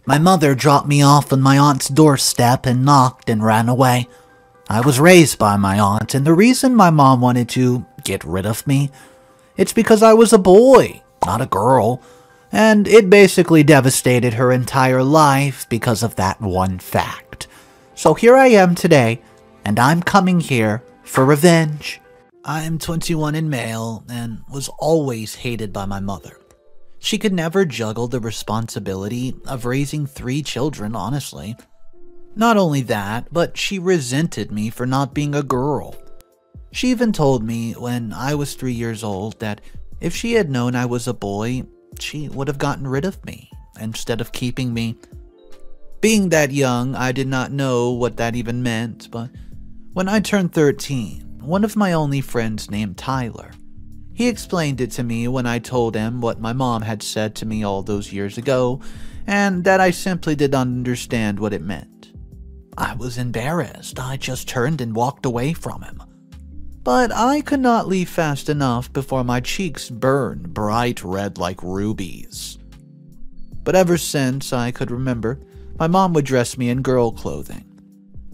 My mother dropped me off on my aunt's doorstep and knocked and ran away. I was raised by my aunt, and the reason my mom wanted to get rid of me, it's because I was a boy, not a girl, and it basically devastated her entire life because of that one fact. So here I am today, and I'm coming here for revenge. I'm 21 and male, and was always hated by my mother. She could never juggle the responsibility of raising 3 children, honestly. Not only that, but she resented me for not being a girl. She even told me when I was 3 years old that if she had known I was a boy, she would have gotten rid of me instead of keeping me. Being that young, I did not know what that even meant, but when I turned 13, one of my only friends named Tyler, he explained it to me when I told him what my mom had said to me all those years ago, and that I simply did not understand what it meant. I was embarrassed. I just turned and walked away from him. But I could not leave fast enough before my cheeks burned bright red like rubies. But ever since I could remember, my mom would dress me in girl clothing.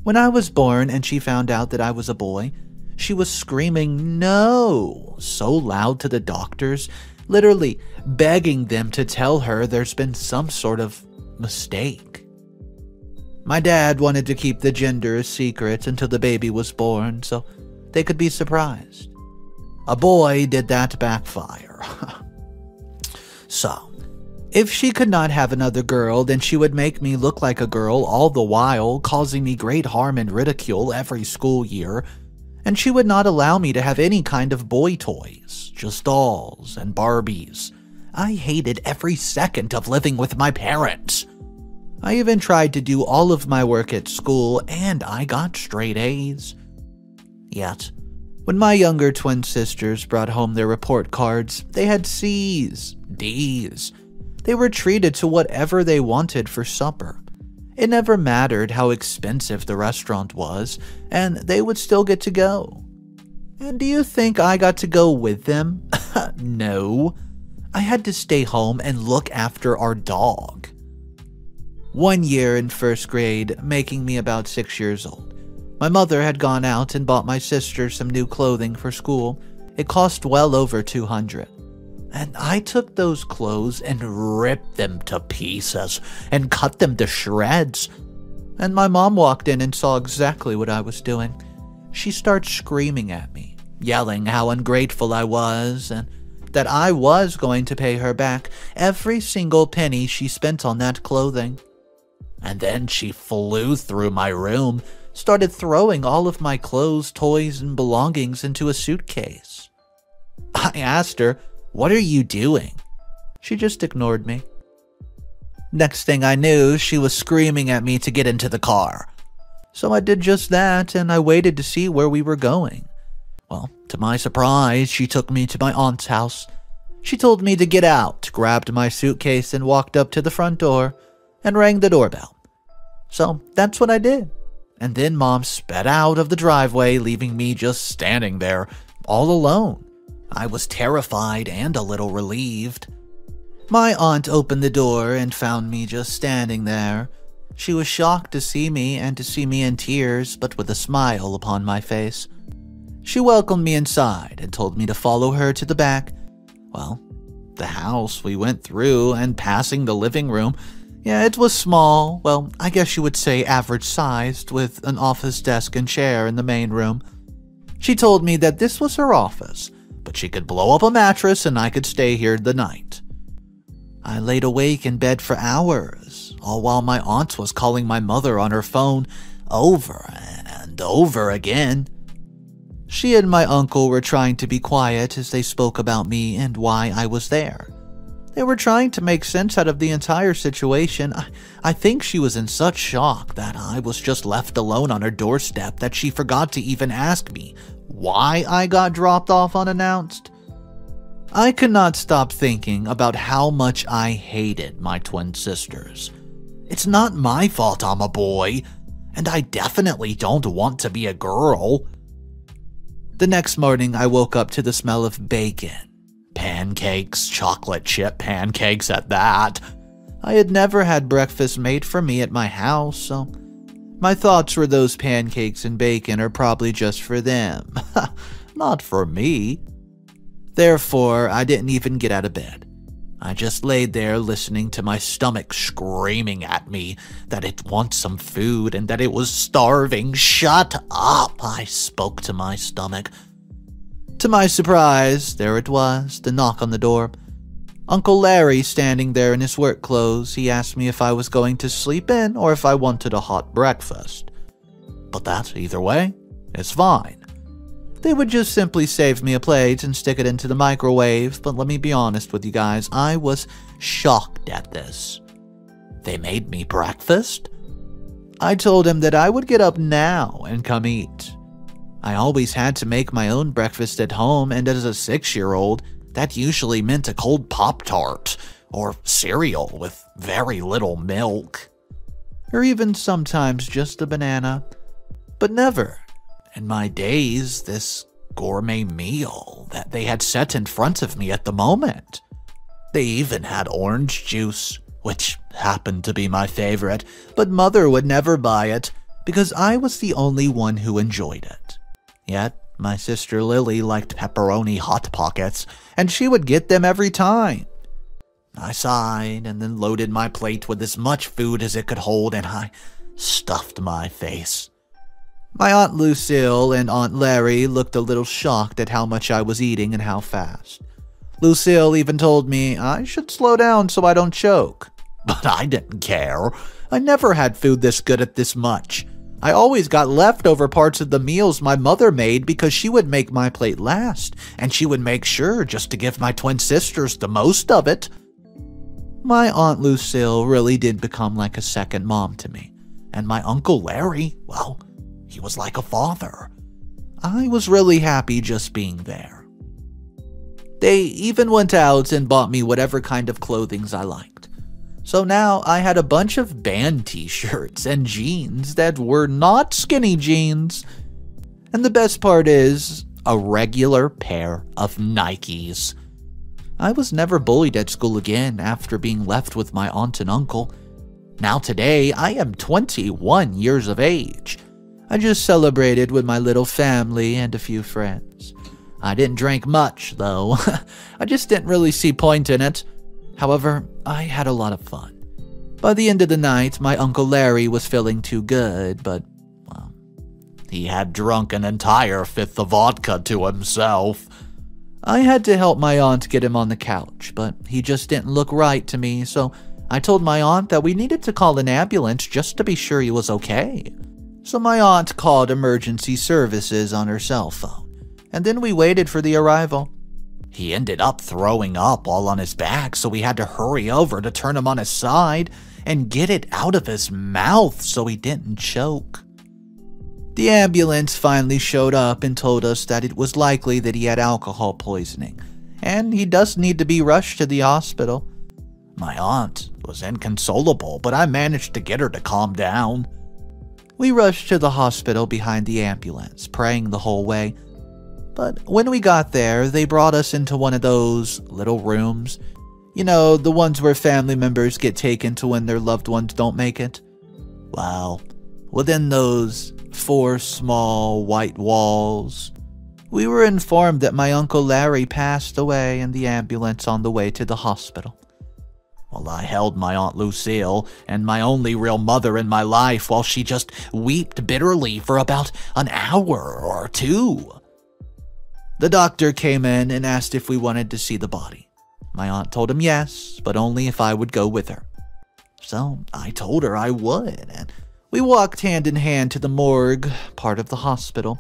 When I was born and she found out that I was a boy, she was screaming no so loud to the doctors, literally begging them to tell her there's been some sort of mistake. My dad wanted to keep the gender a secret until the baby was born so they could be surprised. A boy did that backfire. So, if she could not have another girl, then she would make me look like a girl all the while, causing me great harm and ridicule every school year. And she would not allow me to have any kind of boy toys, just dolls and Barbies. I hated every second of living with my parents. I even tried to do all of my work at school, and I got straight A's. Yet, when my younger twin sisters brought home their report cards, they had C's, D's. They were treated to whatever they wanted for supper. It never mattered how expensive the restaurant was, and they would still get to go. And do you think I got to go with them? No. I had to stay home and look after our dog. One year in first grade, making me about 6 years old, my mother had gone out and bought my sister some new clothing for school. It cost well over $200. And I took those clothes and ripped them to pieces and cut them to shreds. And my mom walked in and saw exactly what I was doing. She started screaming at me, yelling how ungrateful I was and that I was going to pay her back every single penny she spent on that clothing. And then she flew through my room, started throwing all of my clothes, toys, and belongings into a suitcase. I asked her, "What are you doing?" She just ignored me. Next thing I knew, she was screaming at me to get into the car. So I did just that, and I waited to see where we were going. Well, to my surprise, she took me to my aunt's house. She told me to get out, grabbed my suitcase, and walked up to the front door and rang the doorbell. So that's what I did. And then Mom sped out of the driveway, leaving me just standing there, all alone. I was terrified and a little relieved. My aunt opened the door and found me just standing there. She was shocked to see me and to see me in tears, but with a smile upon my face. She welcomed me inside and told me to follow her to the back. Well, the house we went through and passing the living room, yeah, it was small, well, I guess you would say average-sized, with an office desk and chair in the main room. She told me that this was her office, but she could blow up a mattress and I could stay here the night. I laid awake in bed for hours, all while my aunt was calling my mother on her phone over and over again. She and my uncle were trying to be quiet as they spoke about me and why I was there. They were trying to make sense out of the entire situation. I think she was in such shock that I was just left alone on her doorstep that she forgot to even ask me why I got dropped off unannounced. I could not stop thinking about how much I hated my twin sisters. It's not my fault I'm a boy, and I definitely don't want to be a girl. The next morning, I woke up to the smell of bacon. Pancakes, chocolate chip pancakes at that. I had never had breakfast made for me at my house, so my thoughts were those pancakes and bacon are probably just for them, not for me. Therefore, I didn't even get out of bed. I just laid there listening to my stomach screaming at me that it wants some food and that it was starving. Shut up, I spoke to my stomach. To my surprise, there it was, the knock on the door. Uncle Larry standing there in his work clothes. He asked me if I was going to sleep in or if I wanted a hot breakfast. But that, either way, is fine. They would just simply save me a plate and stick it into the microwave, but let me be honest with you guys, I was shocked at this. They made me breakfast? I told him that I would get up now and come eat. I always had to make my own breakfast at home, and as a 6-year-old, that usually meant a cold Pop-Tart or cereal with very little milk. Or even sometimes just a banana. But never, in my days, this gourmet meal that they had set in front of me at the moment. They even had orange juice, which happened to be my favorite, but Mother would never buy it because I was the only one who enjoyed it. Yet, my sister Lily liked pepperoni Hot Pockets, and she would get them every time. I sighed and then loaded my plate with as much food as it could hold, and I stuffed my face. My Aunt Lucile and Aunt Larry looked a little shocked at how much I was eating and how fast. Lucille even told me I should slow down so I don't choke. But I didn't care. I never had food this good at this much. I always got leftover parts of the meals my mother made because she would make my plate last, and she would make sure just to give my twin sisters the most of it. My Aunt Lucille really did become like a second mom to me, and my Uncle Larry, well, he was like a father. I was really happy just being there. They even went out and bought me whatever kind of clothing I liked. So now I had a bunch of band t-shirts and jeans that were not skinny jeans. And the best part is, a regular pair of Nikes. I was never bullied at school again after being left with my aunt and uncle. Now today, I am 21 years of age. I just celebrated with my little family and a few friends. I didn't drink much, though. I just didn't really see point in it. However, I had a lot of fun. By the end of the night, my Uncle Larry was feeling too good, but, well, he had drunk an entire fifth of vodka to himself. I had to help my aunt get him on the couch, but he just didn't look right to me, so I told my aunt that we needed to call an ambulance just to be sure he was okay. So my aunt called emergency services on her cell phone, and then we waited for the arrival. He ended up throwing up all on his back, so we had to hurry over to turn him on his side and get it out of his mouth so he didn't choke. The ambulance finally showed up and told us that it was likely that he had alcohol poisoning, and he does need to be rushed to the hospital. My aunt was inconsolable, but I managed to get her to calm down. We rushed to the hospital behind the ambulance, praying the whole way. But when we got there, they brought us into one of those little rooms. You know, the ones where family members get taken to when their loved ones don't make it. Well, within those 4 small white walls, we were informed that my Uncle Larry passed away in the ambulance on the way to the hospital. Well, I held my Aunt Lucile and my only real mother in my life while she just wept bitterly for about an hour or 2. The doctor came in and asked if we wanted to see the body. My aunt told him yes, but only if I would go with her. So I told her I would, and we walked hand in hand to the morgue, part of the hospital.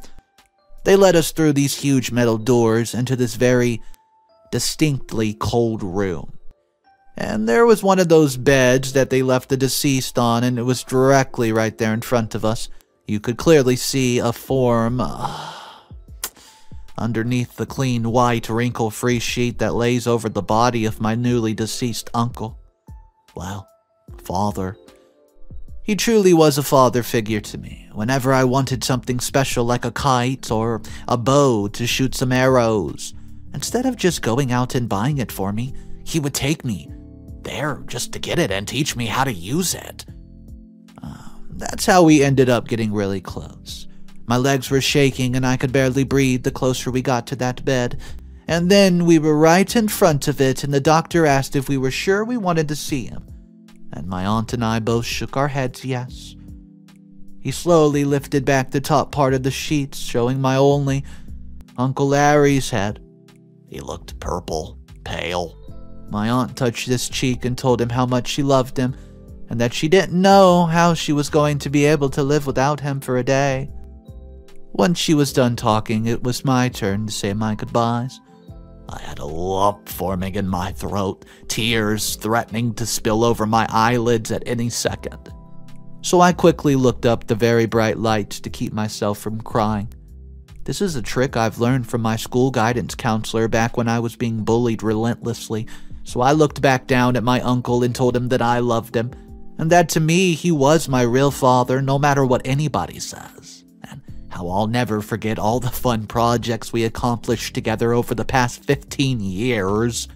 They led us through these huge metal doors into this very distinctly cold room. And there was one of those beds that they left the deceased on, and it was directly right there in front of us. You could clearly see a form underneath the clean, white, wrinkle-free sheet that lays over the body of my newly deceased uncle. Well, father. He truly was a father figure to me. Whenever I wanted something special like a kite or a bow to shoot some arrows, instead of just going out and buying it for me, he would take me there just to get it and teach me how to use it. That's how we ended up getting really close. My legs were shaking and I could barely breathe the closer we got to that bed. And then we were right in front of it, and the doctor asked if we were sure we wanted to see him. And my aunt and I both shook our heads yes. He slowly lifted back the top part of the sheets, showing my only Uncle Larry's head. He looked purple, pale. My aunt touched his cheek and told him how much she loved him, and that she didn't know how she was going to be able to live without him for a day. Once she was done talking, it was my turn to say my goodbyes. I had a lump forming in my throat, tears threatening to spill over my eyelids at any second. So I quickly looked up the very bright lights to keep myself from crying. This is a trick I've learned from my school guidance counselor back when I was being bullied relentlessly. So I looked back down at my uncle and told him that I loved him, and that to me he was my real father no matter what anybody says. How I'll never forget all the fun projects we accomplished together over the past 15 years.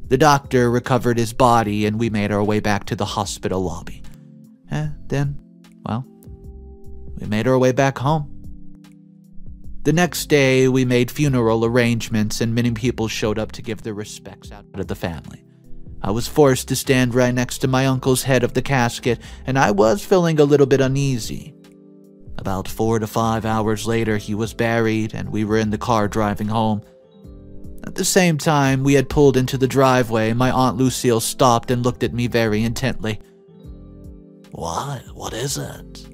The doctor recovered his body and we made our way back to the hospital lobby. Then, we made our way back home. The next day, we made funeral arrangements and many people showed up to give their respects out of the family. I was forced to stand right next to my uncle's head of the casket, and I was feeling a little bit uneasy. About 4 to 5 hours later, he was buried, and we were in the car driving home. At the same time we had pulled into the driveway, my Aunt Lucile stopped and looked at me very intently. What is it?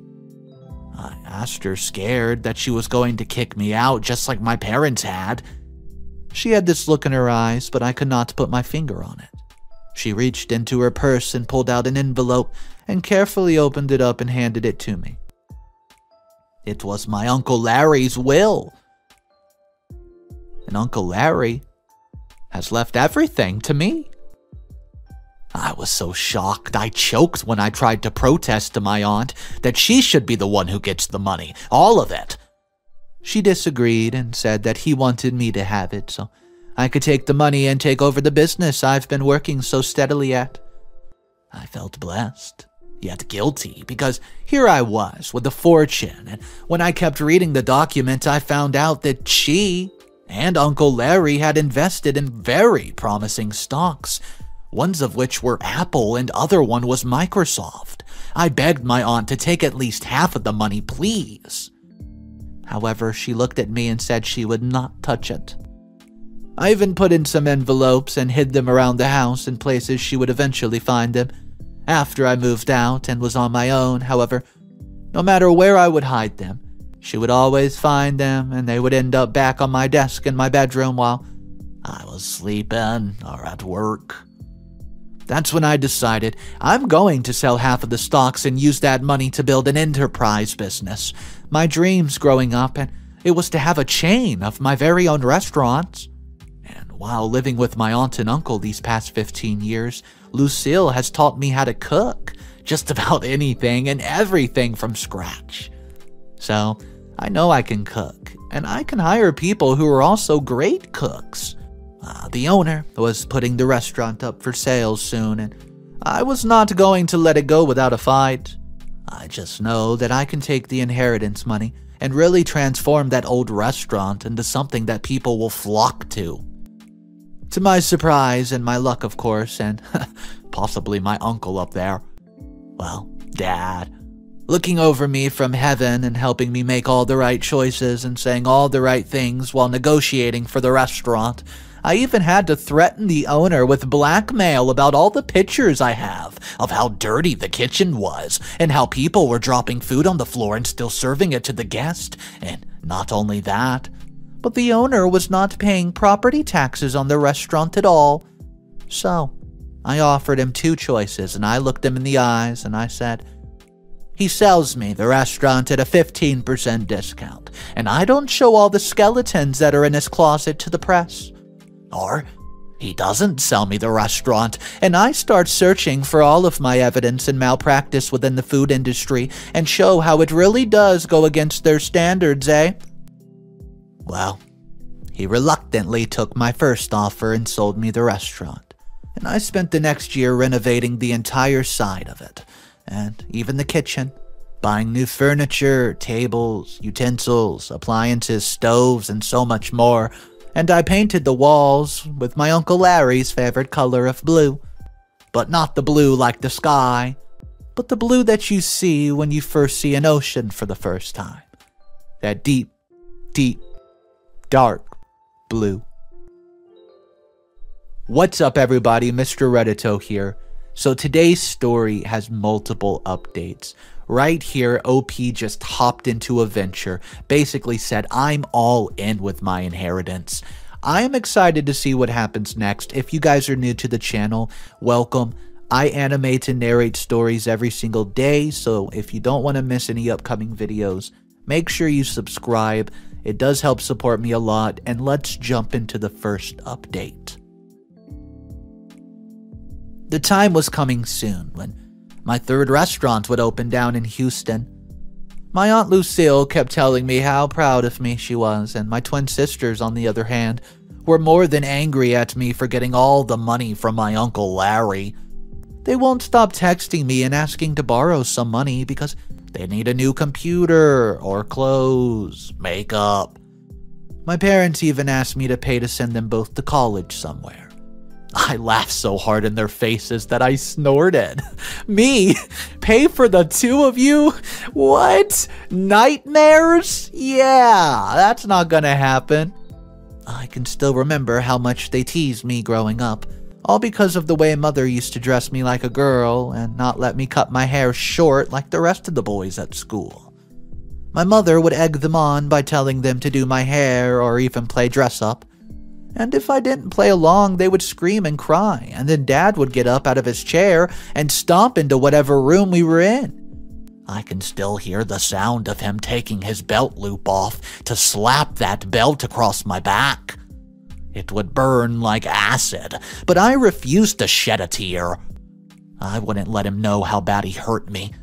I asked her, scared that she was going to kick me out just like my parents had. She had this look in her eyes, but I could not put my finger on it. She reached into her purse and pulled out an envelope and carefully opened it up and handed it to me. It was my Uncle Larry's will. And Uncle Larry has left everything to me. I was so shocked I choked when I tried to protest to my aunt that she should be the one who gets the money, all of it. She disagreed and said that he wanted me to have it so I could take the money and take over the business I've been working so steadily at. I felt blessed, yet guilty, because here I was with a fortune, and when I kept reading the document, I found out that she and Uncle Larry had invested in very promising stocks, ones of which were Apple and other one was Microsoft. I begged my aunt to take at least half of the money, please. However, she looked at me and said she would not touch it. I even put in some envelopes and hid them around the house in places she would eventually find them. After I moved out and was on my own, however, no matter where I would hide them, she would always find them and they would end up back on my desk in my bedroom while I was sleeping or at work. That's when I decided I'm going to sell half of the stocks and use that money to build an enterprise business. My dreams growing up, and it was to have a chain of my very own restaurants. And while living with my aunt and uncle these past 15 years, Lucille has taught me how to cook just about anything and everything from scratch. So I know I can cook, and I can hire people who are also great cooks. The owner was putting the restaurant up for sale soon, and I was not going to let it go without a fight. I just know that I can take the inheritance money and really transform that old restaurant into something that people will flock to. To my surprise and my luck, of course, and possibly my uncle up there, well, Dad, looking over me from heaven and helping me make all the right choices and saying all the right things while negotiating for the restaurant. I even had to threaten the owner with blackmail about all the pictures I have of how dirty the kitchen was and how people were dropping food on the floor and still serving it to the guest. And not only that, but the owner was not paying property taxes on the restaurant at all. So I offered him two choices, and I looked him in the eyes and I said, he sells me the restaurant at a 15% discount, and I don't show all the skeletons that are in his closet to the press. Or he doesn't sell me the restaurant, and I start searching for all of my evidence and malpractice within the food industry and show how it really does go against their standards, eh? Well, he reluctantly took my first offer and sold me the restaurant. and I spent the next year renovating the entire side of it, and even the kitchen, buying new furniture, tables, utensils, appliances, stoves, and so much more, and I painted the walls with my Uncle Larry's favorite color of blue. But not the blue like the sky, but the blue that you see when you first see an ocean for the first time. That deep, deep, dark blue. What's up, everybody? Mr. Reddito here. So today's story has multiple updates. Right here, OP just hopped into a venture, basically said, I'm all in with my inheritance. I am excited to see what happens next. If you guys are new to the channel, welcome. I animate and narrate stories every single day, so if you don't want to miss any upcoming videos, make sure you subscribe. It does help support me a lot, and let's jump into the first update. The time was coming soon when my third restaurant would open down in Houston. My Aunt Lucile kept telling me how proud of me she was, and my twin sisters, on the other hand, were more than angry at me for getting all the money from my Uncle Larry. They won't stop texting me and asking to borrow some money because they need a new computer or clothes, makeup. My parents even asked me to pay to send them both to college somewhere. I laughed so hard in their faces that I snorted. Me? Pay for the two of you? What? Nightmares? Yeah, that's not gonna happen. I can still remember how much they teased me growing up, all because of the way Mother used to dress me like a girl and not let me cut my hair short like the rest of the boys at school. My mother would egg them on by telling them to do my hair or even play dress-up. And if I didn't play along, they would scream and cry, and then Dad would get up out of his chair and stomp into whatever room we were in. I can still hear the sound of him taking his belt loop off to slap that belt across my back. It would burn like acid, but I refused to shed a tear. I wouldn't let him know how bad he hurt me.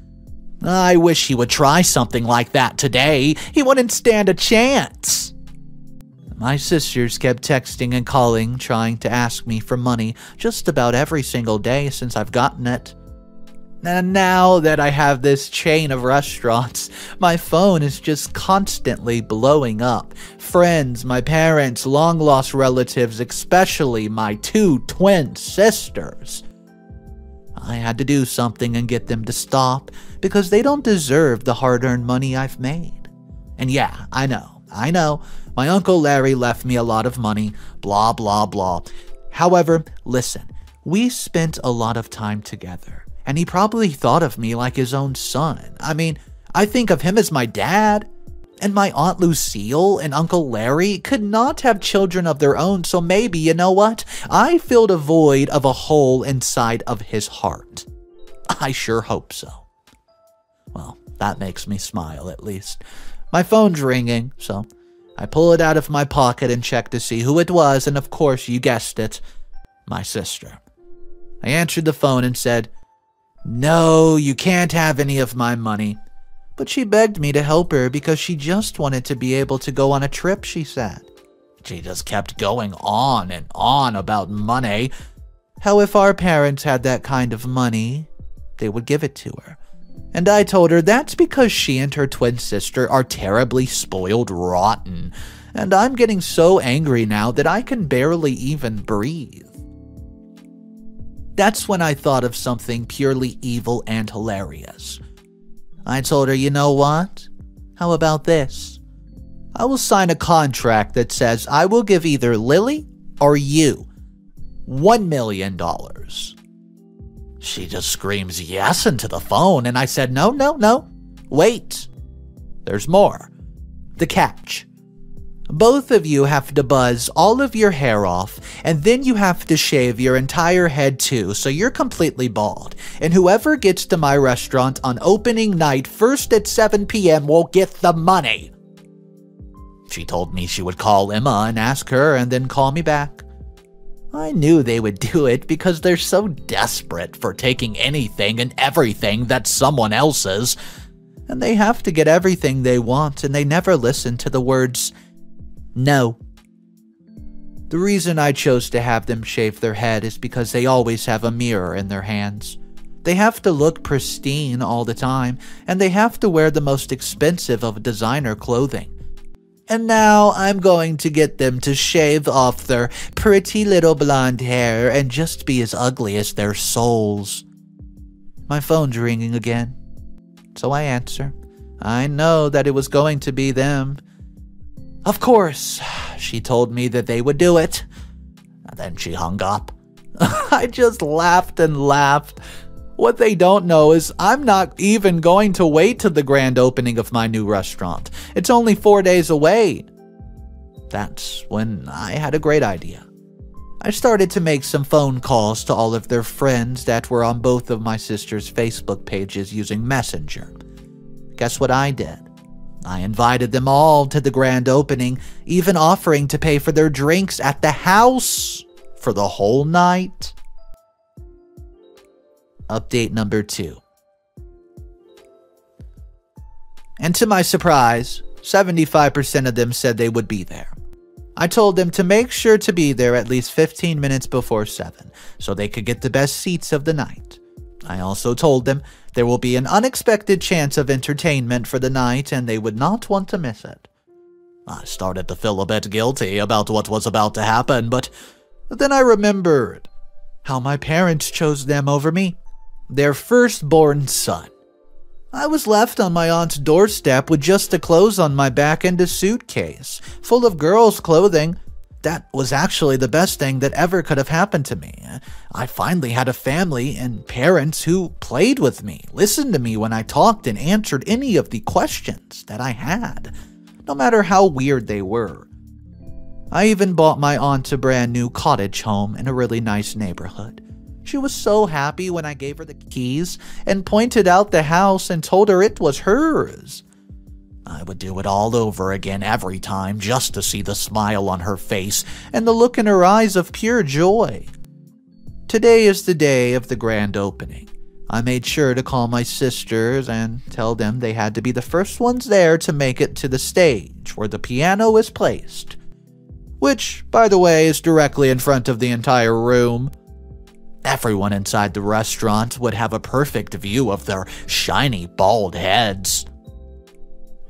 I wish he would try something like that today. He wouldn't stand a chance. My sisters kept texting and calling, trying to ask me for money just about every single day since I've gotten it. And now that I have this chain of restaurants, my phone is just constantly blowing up. Friends, my parents, long-lost relatives, especially my two twin sisters. I had to do something and get them to stop because they don't deserve the hard-earned money I've made. And yeah, I know. My Uncle Larry left me a lot of money, blah, blah, blah. However, listen, we spent a lot of time together, and he probably thought of me like his own son. I mean, I think of him as my dad, and my Aunt Lucile and Uncle Larry could not have children of their own, so maybe, you know what? I filled a void of a hole inside of his heart. I sure hope so. Well, that makes me smile, at least. My phone's ringing, so I pull it out of my pocket and check to see who it was, and of course, you guessed it, my sister. I answered the phone and said, "No, you can't have any of my money." But she begged me to help her because she just wanted to be able to go on a trip, she said. She just kept going on and on about money. How if our parents had that kind of money, they would give it to her. And I told her that's because she and her twin sister are terribly spoiled rotten, and I'm getting so angry now that I can barely even breathe. That's when I thought of something purely evil and hilarious. I told her, you know what? How about this? I will sign a contract that says I will give either Lily or you $1 million. She just screams yes into the phone, and I said, no, wait. There's more. The catch. Both of you have to buzz all of your hair off, and then you have to shave your entire head too, so you're completely bald. And whoever gets to my restaurant on opening night first at 7 p.m. will get the money. She told me she would call Emma and ask her and then call me back. I knew they would do it because they're so desperate for taking anything and everything that's someone else's. And they have to get everything they want, and they never listen to the words no. The reason I chose to have them shave their head is because they always have a mirror in their hands. They have to look pristine all the time, and they have to wear the most expensive of designer clothing. And now I'm going to get them to shave off their pretty little blonde hair and just be as ugly as their souls. My phone's ringing again, so I answer. I know that it was going to be them. Of course, she told me that they would do it. And then she hung up. I just laughed and laughed. What they don't know is I'm not even going to wait till the grand opening of my new restaurant. It's only 4 days away. That's when I had a great idea. I started to make some phone calls to all of their friends that were on both of my sister's Facebook pages using Messenger. Guess what I did? I invited them all to the grand opening, even offering to pay for their drinks at the house for the whole night. Update number 2. And to my surprise, 75% of them said they would be there. I told them to make sure to be there at least 15 minutes before 7, so they could get the best seats of the night. I also told them there will be an unexpected chance of entertainment for the night and they would not want to miss it. I started to feel a bit guilty about what was about to happen, but then I remembered how my parents chose them over me. Their firstborn son. I was left on my aunt's doorstep with just the clothes on my back and a suitcase full of girls' clothing. That was actually the best thing that ever could have happened to me. I finally had a family and parents who played with me, listened to me when I talked, and answered any of the questions that I had, no matter how weird they were. I even bought my aunt a brand new cottage home in a really nice neighborhood. She was so happy when I gave her the keys and pointed out the house and told her it was hers. I would do it all over again every time just to see the smile on her face and the look in her eyes of pure joy. Today is the day of the grand opening. I made sure to call my sisters and tell them they had to be the first ones there to make it to the stage where the piano is placed, which, by the way, is directly in front of the entire room. Everyone inside the restaurant would have a perfect view of their shiny, bald heads.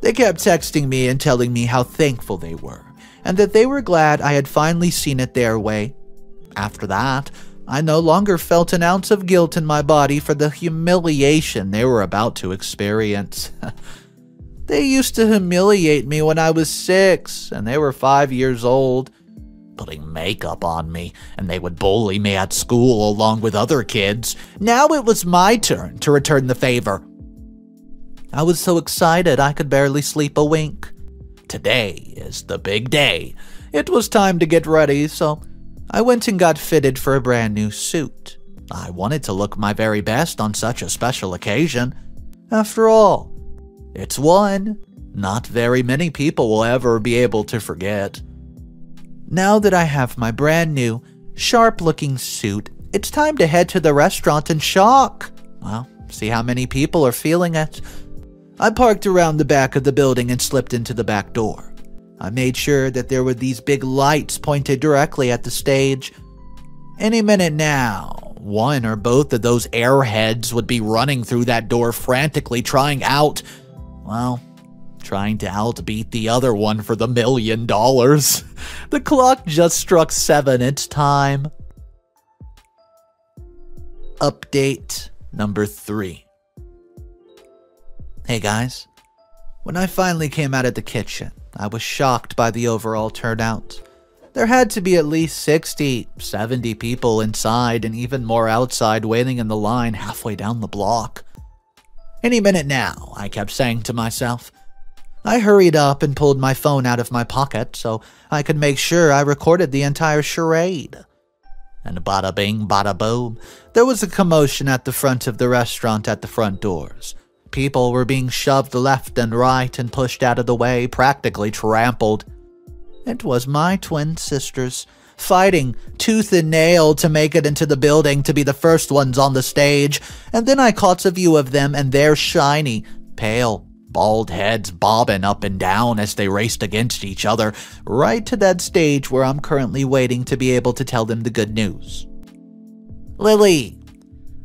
They kept texting me and telling me how thankful they were, and that they were glad I had finally seen it their way. After that, I no longer felt an ounce of guilt in my body for the humiliation they were about to experience. They used to humiliate me when I was 6, and they were 5 years old, putting makeup on me, and they would bully me at school along with other kids. Now it was my turn to return the favor. I was so excited I could barely sleep a wink. Today is the big day. It was time to get ready, so I went and got fitted for a brand new suit. I wanted to look my very best on such a special occasion. After all, it's one not very many people will ever be able to forget. Now that I have my brand new, sharp-looking suit, it's time to head to the restaurant and shock. Well, see how many people are feeling it. I parked around the back of the building and slipped into the back door. I made sure that there were these big lights pointed directly at the stage. Any minute now, one or both of those airheads would be running through that door frantically trying to outbeat the other one for the $1 million. The clock just struck 7. It's time. Update number 3. Hey guys, when I finally came out of the kitchen, I was shocked by the overall turnout. There had to be at least 60, 70 people inside and even more outside waiting in the line halfway down the block. Any minute now, I kept saying to myself. I hurried up and pulled my phone out of my pocket so I could make sure I recorded the entire charade. And bada bing, bada boom, there was a commotion at the front of the restaurant at the front doors. People were being shoved left and right and pushed out of the way, practically trampled. It was my twin sisters, fighting tooth and nail to make it into the building to be the first ones on the stage, and then I caught a view of them and their shiny, pale, bald heads bobbing up and down as they raced against each other, right to that stage where I'm currently waiting to be able to tell them the good news. Lily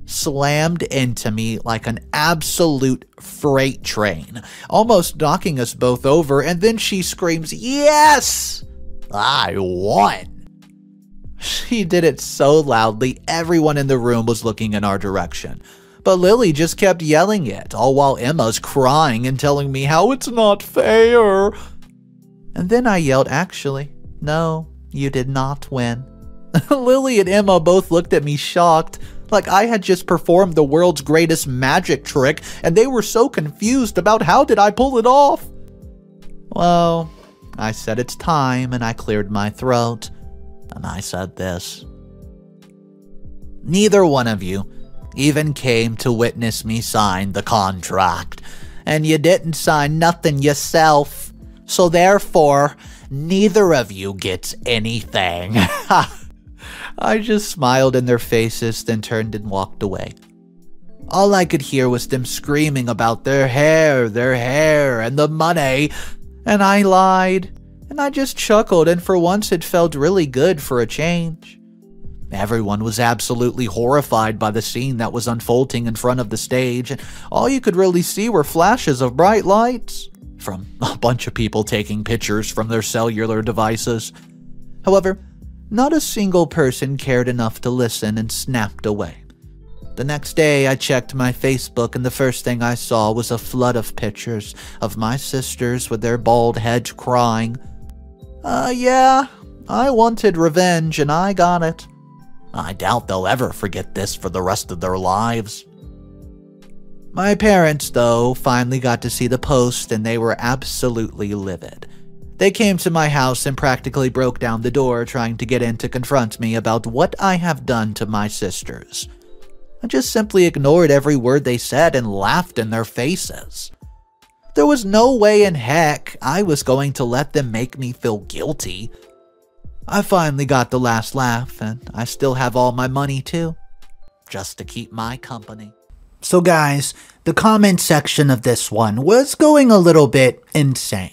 slammed into me like an absolute freight train, almost knocking us both over, and then she screams, "Yes! I won!" She did it so loudly, everyone in the room was looking in our direction. But Lily just kept yelling it, all while Emma's crying and telling me how it's not fair. And then I yelled, "Actually, no, you did not win." Lily and Emma both looked at me shocked, like I had just performed the world's greatest magic trick, and they were so confused about how did I pull it off. Well, I said it's time, and I cleared my throat, and I said this. Neither one of you even came to witness me sign the contract, and you didn't sign nothing yourself, so therefore, neither of you gets anything. I just smiled in their faces, then turned and walked away. All I could hear was them screaming about their hair, and the money, and I lied, and I just chuckled, and for once it felt really good for a change. Everyone was absolutely horrified by the scene that was unfolding in front of the stage, and all you could really see were flashes of bright lights from a bunch of people taking pictures from their cellular devices. However, not a single person cared enough to listen and snapped away. The next day, I checked my Facebook, and the first thing I saw was a flood of pictures of my sisters with their bald heads crying. Yeah, I wanted revenge, and I got it. I doubt they'll ever forget this for the rest of their lives. My parents, though, finally got to see the post, and they were absolutely livid. They came to my house and practically broke down the door trying to get in to confront me about what I have done to my sisters. I just simply ignored every word they said and laughed in their faces. There was no way in heck I was going to let them make me feel guilty. I finally got the last laugh, and I still have all my money too, just to keep my company. So guys, the comment section of this one was going a little bit insane.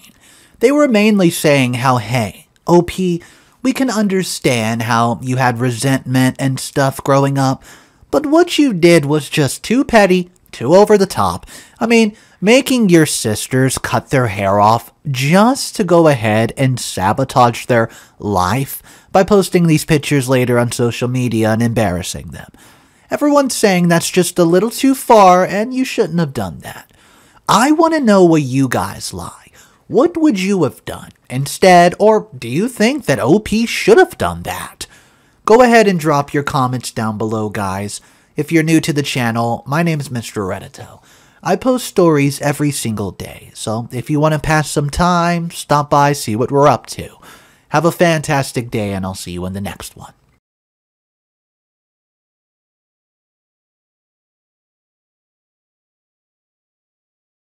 They were mainly saying how, hey, OP, we can understand how you had resentment and stuff growing up, but what you did was just too petty, too over the top. I mean, making your sisters cut their hair off just to go ahead and sabotage their life by posting these pictures later on social media and embarrassing them. Everyone's saying that's just a little too far and you shouldn't have done that. I want to know where you guys lie. What would you have done instead, or do you think that OP should have done that? Go ahead and drop your comments down below, guys. If you're new to the channel, my name is Mr. Reddito. I post stories every single day, so if you want to pass some time, stop by, see what we're up to. Have a fantastic day, and I'll see you in the next one.